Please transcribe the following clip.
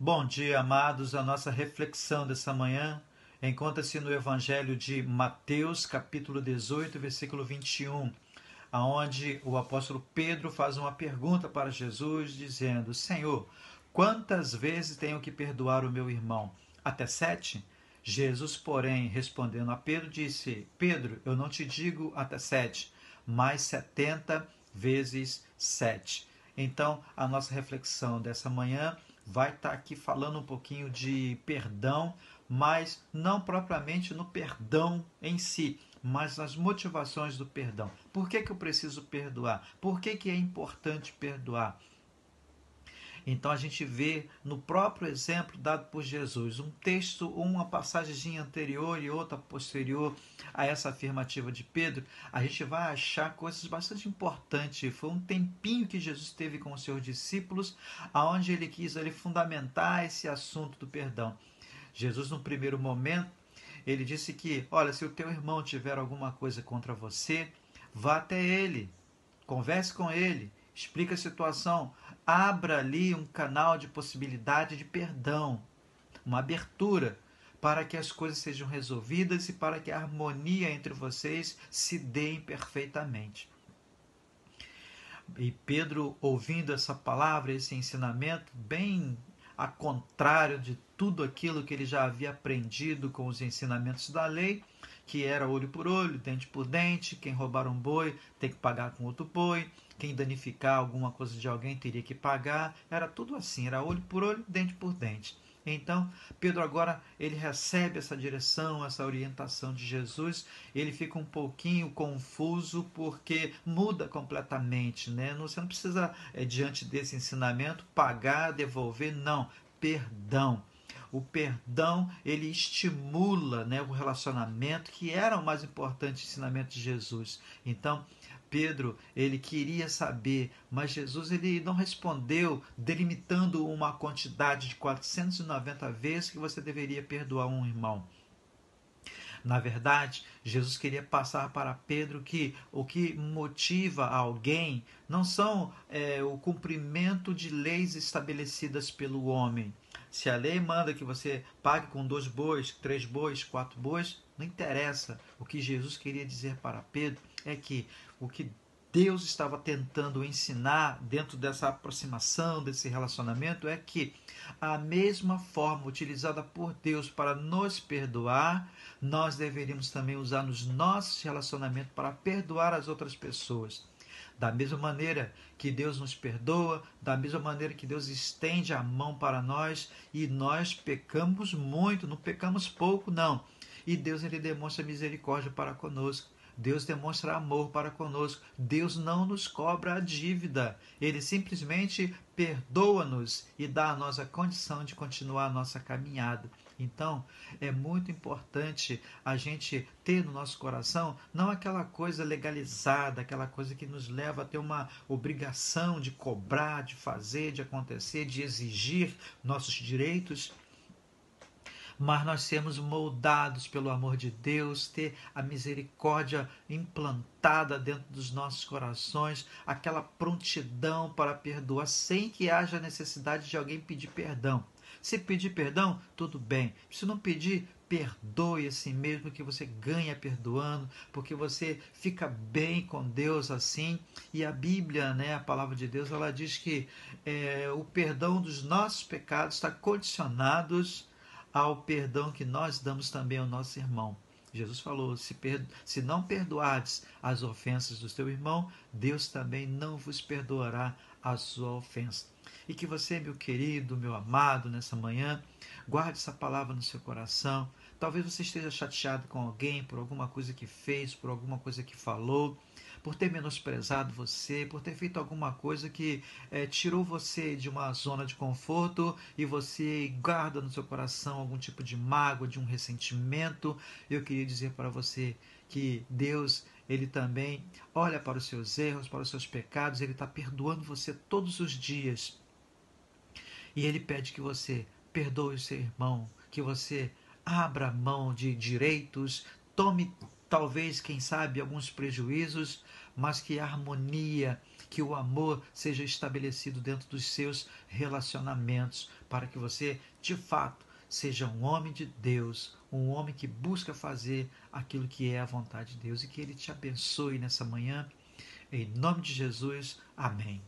Bom dia, amados. A nossa reflexão dessa manhã encontra-se no Evangelho de Mateus, capítulo 18, versículo 21, aonde o apóstolo Pedro faz uma pergunta para Jesus, dizendo: Senhor, quantas vezes tenho que perdoar o meu irmão? Até 7? Jesus, porém, respondendo a Pedro, disse: Pedro, eu não te digo até 7, mas 70 vezes 7. Então, a nossa reflexão dessa manhã vai estar aqui falando um pouquinho de perdão, mas não propriamente no perdão em si, mas nas motivações do perdão. Por que eu preciso perdoar? Por que é importante perdoar? Então a gente vê no próprio exemplo dado por Jesus, um texto, uma passagem anterior e outra posterior a essa afirmativa de Pedro, a gente vai achar coisas bastante importantes. Foi um tempinho que Jesus teve com os seus discípulos, aonde ele quis fundamentar esse assunto do perdão. Jesus, no primeiro momento, ele disse que, olha, se o teu irmão tiver alguma coisa contra você, vá até ele, converse com ele, explique a situação, abra ali um canal de possibilidade de perdão, uma abertura para que as coisas sejam resolvidas e para que a harmonia entre vocês se dê perfeitamente. E Pedro, ouvindo essa palavra, esse ensinamento, bem a contrário de tudo aquilo que ele já havia aprendido com os ensinamentos da lei, que era olho por olho, dente por dente, quem roubar um boi tem que pagar com outro boi, quem danificar alguma coisa de alguém teria que pagar, era tudo assim, era olho por olho, dente por dente. Então, Pedro agora ele recebe essa direção, essa orientação de Jesus, ele fica um pouquinho confuso porque muda completamente, né? Você não precisa, diante desse ensinamento, pagar, devolver, não, perdão. O perdão, ele estimula, né, o relacionamento, que era o mais importante ensinamento de Jesus. Então, Pedro, ele queria saber, mas Jesus ele não respondeu delimitando uma quantidade de 490 vezes que você deveria perdoar um irmão. Na verdade, Jesus queria passar para Pedro que o que motiva alguém não são o cumprimento de leis estabelecidas pelo homem. Se a lei manda que você pague com 2 bois, 3 bois, 4 bois, não interessa. O que Jesus queria dizer para Pedro é que o que Deus estava tentando ensinar dentro dessa aproximação, desse relacionamento, é que a mesma forma utilizada por Deus para nos perdoar, nós deveríamos também usar nos nossos relacionamentos para perdoar as outras pessoas. Da mesma maneira que Deus nos perdoa, da mesma maneira que Deus estende a mão para nós, e nós pecamos muito, não pecamos pouco, não. E Deus ele demonstra misericórdia para conosco. Deus demonstra amor para conosco. Deus não nos cobra a dívida. Ele simplesmente perdoa-nos e dá a nós a condição de continuar a nossa caminhada. Então, é muito importante a gente ter no nosso coração não aquela coisa legalizada, aquela coisa que nos leva a ter uma obrigação de cobrar, de fazer, de acontecer, de exigir nossos direitos, mas nós sermos moldados pelo amor de Deus, ter a misericórdia implantada dentro dos nossos corações, aquela prontidão para perdoar sem que haja necessidade de alguém pedir perdão. Se pedir perdão, tudo bem. Se não pedir, perdoe assim mesmo, que você ganha perdoando, porque você fica bem com Deus assim. E a Bíblia, né, a palavra de Deus, ela diz que o perdão dos nossos pecados está condicionado ao perdão que nós damos também ao nosso irmão. Jesus falou, se não perdoardes as ofensas do teu irmão, Deus também não vos perdoará a sua ofensa. E que você, meu querido, meu amado, nessa manhã, guarde essa palavra no seu coração. Talvez você esteja chateado com alguém por alguma coisa que fez, por alguma coisa que falou, por ter menosprezado você, por ter feito alguma coisa que tirou você de uma zona de conforto e você guarda no seu coração algum tipo de mágoa, de um ressentimento. Eu queria dizer para você que Deus, ele também olha para os seus erros, para os seus pecados, ele está perdoando você todos os dias. E ele pede que você perdoe o seu irmão, que você abra mão de direitos, tome talvez, quem sabe, alguns prejuízos, mas que a harmonia, que o amor seja estabelecido dentro dos seus relacionamentos, para que você, de fato, seja um homem de Deus, um homem que busca fazer aquilo que é a vontade de Deus, e que Ele te abençoe nessa manhã. Em nome de Jesus, amém.